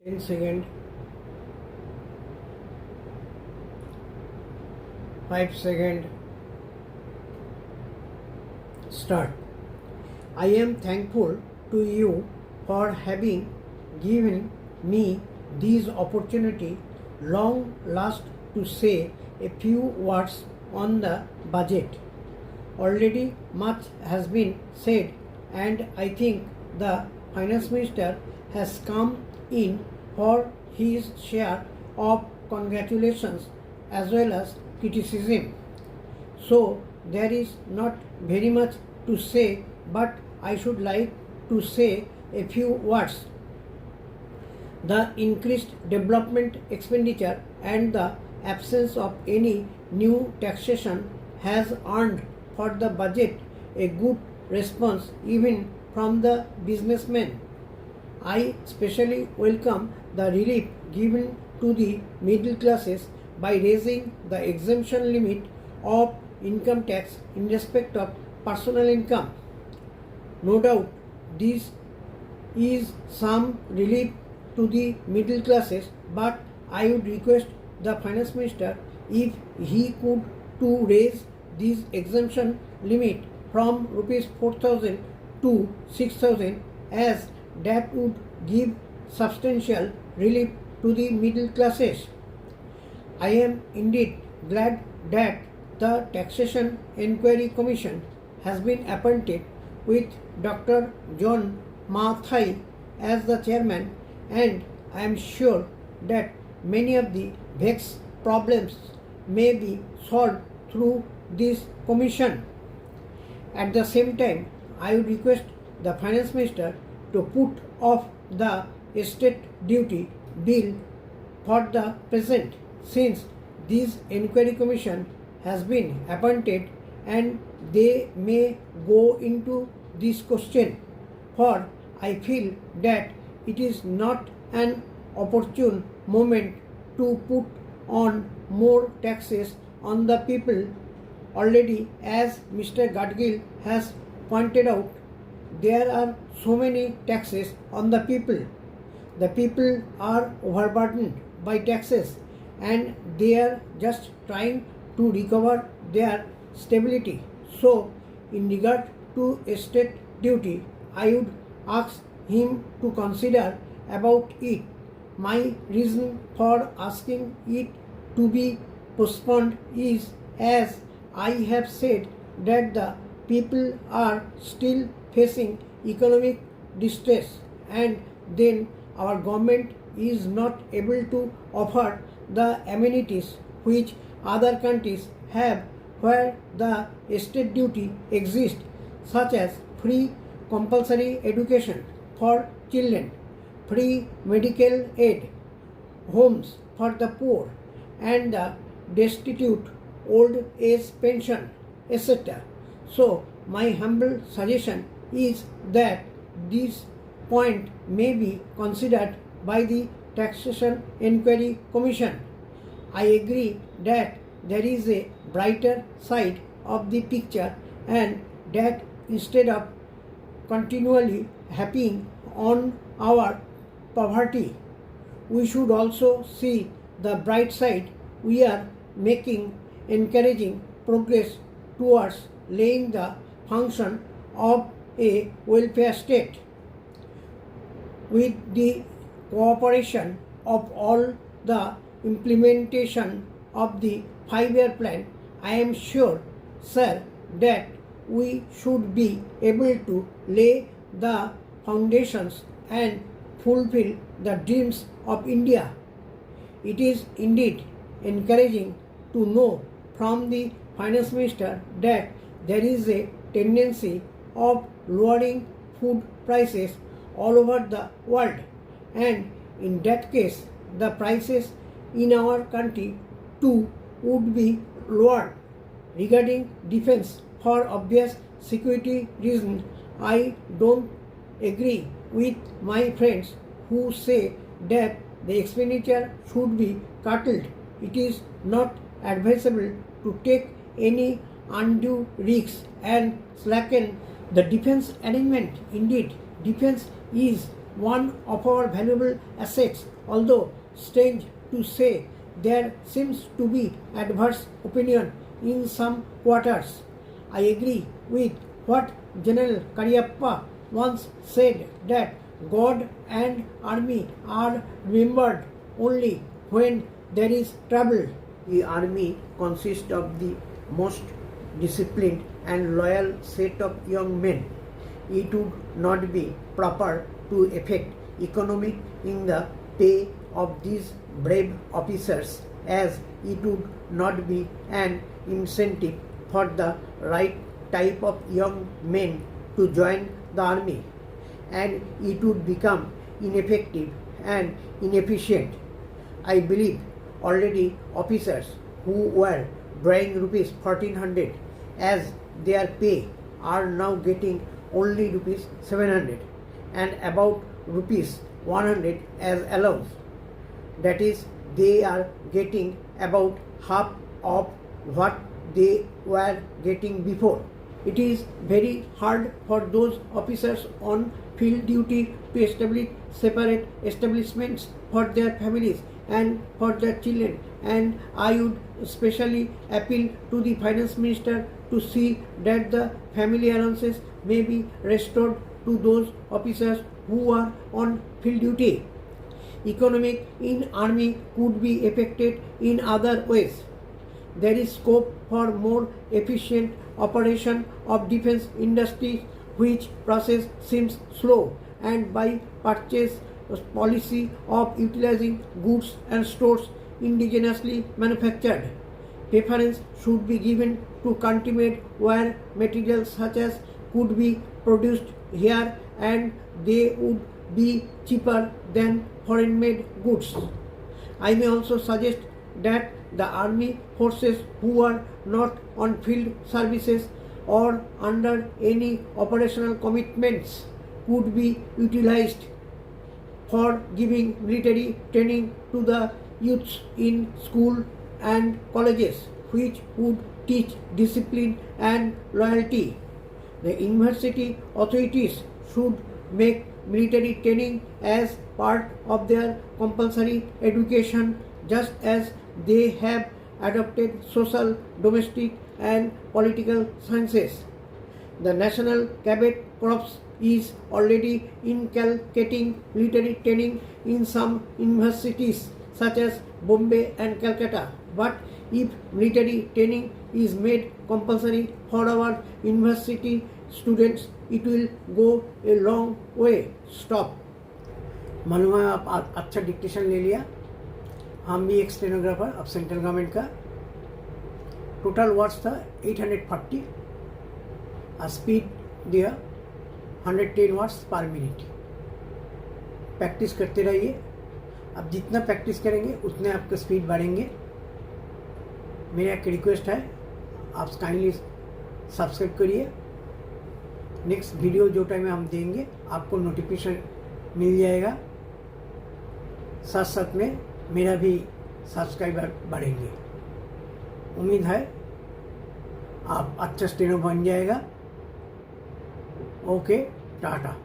10 second, 5 second, start. I am thankful to you for having given me this opportunity long last to say a few words on the budget. Already much has been said, and I think the Finance Minister has come in for his share of congratulations as well as criticism. So there is not very much to say, but I should like to say a few words. The increased development expenditure and the absence of any new taxation has earned for the budget a good response even from the businessmen. I specially welcome the relief given to the middle classes by raising the exemption limit of income tax in respect of personal income. No doubt this is some relief to the middle classes, but I would request the Finance Minister if he could to raise this exemption limit from rupees 4,000 to 6,000, as that would give substantial relief to the middle classes. I am indeed glad that the Taxation Enquiry Commission has been appointed with Dr. John Mathai as the chairman, and I am sure that many of the vexed problems may be solved through this commission. At the same time, I would request the Finance Minister to put off the estate duty bill for the present, since this inquiry commission has been appointed and they may go into this question, for I feel that it is not an opportune moment to put on more taxes on the people. Already, as Mr. Gadgil has pointed out, there are so many taxes on the people. The people are overburdened by taxes and they are just trying to recover their stability. So, in regard to estate duty, I would ask him to consider about it. My reason for asking it to be postponed is, as I have said, that the people are still facing economic distress, and then our government is not able to offer the amenities which other countries have where the estate duty exists, such as free compulsory education for children, free medical aid, homes for the poor and the destitute, old age pension, etc. So my humble suggestion is that this point may be considered by the Taxation Enquiry Commission. I agree that there is a brighter side of the picture, and that instead of continually harping on our poverty, we should also see the bright side. We are making encouraging progress towards laying the function of a welfare state. With the cooperation of all the implementation of the 5-year plan, I am sure, sir, that we should be able to lay the foundations and fulfill the dreams of India. It is indeed encouraging to know from the Finance Minister that there is a tendency of lowering food prices all over the world, and in that case the prices in our country too would be lowered. Regarding defense, for obvious security reasons, I don't agree with my friends who say that the expenditure should be curtailed. It is not advisable to take any undue risks and slacken the defense arrangement. Indeed, defense is one of our valuable assets, although strange to say, there seems to be adverse opinion in some quarters. I agree with what General Cariappa once said, that God and army are remembered only when there is trouble. The army consists of the most disciplined and loyal set of young men. It would not be proper to affect economy in the pay of these brave officers, as it would not be an incentive for the right type of young men to join the army, and it would become ineffective and inefficient. I believe already officers who were drawing rupees 1400 as their pay are now getting only rupees 700 and about rupees 100 as allowance. That is, they are getting about half of what they were getting before. It is very hard for those officers on field duty to establish separate establishments for their families and for their children, and I would especially appeal to the finance minister to see that the family allowances may be restored to those officers who are on field duty. Economic in army could be affected in other ways. There is scope for more efficient operation of defense industries, which process seems slow, and by purchase policy of utilizing goods and stores indigenously manufactured. Preference should be given to country-made where materials such as could be produced here and they would be cheaper than foreign-made goods. I may also suggest that the army forces who are not on field services or under any operational commitments could be utilized for giving military training to the youths in school and colleges, which would teach discipline and loyalty. The university authorities should make military training as part of their compulsory education, just as they have adopted social, domestic and political sciences. The National Cadet Corps is already inculcating military training in some universities such as Bombay and Calcutta. But if military training is made compulsory for our university students, it will go a long way. Stop. मालूम है आप अच्छा dictation ले लिया. हम भी एक stenographer अब सेंट्रल गवर्नमेंट का. टोटल वर्ड्स था 840 और स्पीड दिया 110 वर्ड्स पर मिनट. प्रैक्टिस करते रहिए. अब जितना प्रैक्टिस करेंगे उतने आपका स्पीड बढ़ेंगे. मेरा एक रिक्वेस्ट है, आप काइंडली सब्सक्राइब करिए. नेक्स्ट वीडियो जो टाइम में हम देंगे आपको नोटिफिकेशन मिल जाएगा. साथ साथ में मेरा भी सब्सक्राइबर बढ़ेंगे. उम्मीद है आप अच्छा स्टेनो बन जाएगा. ओके, टाटा.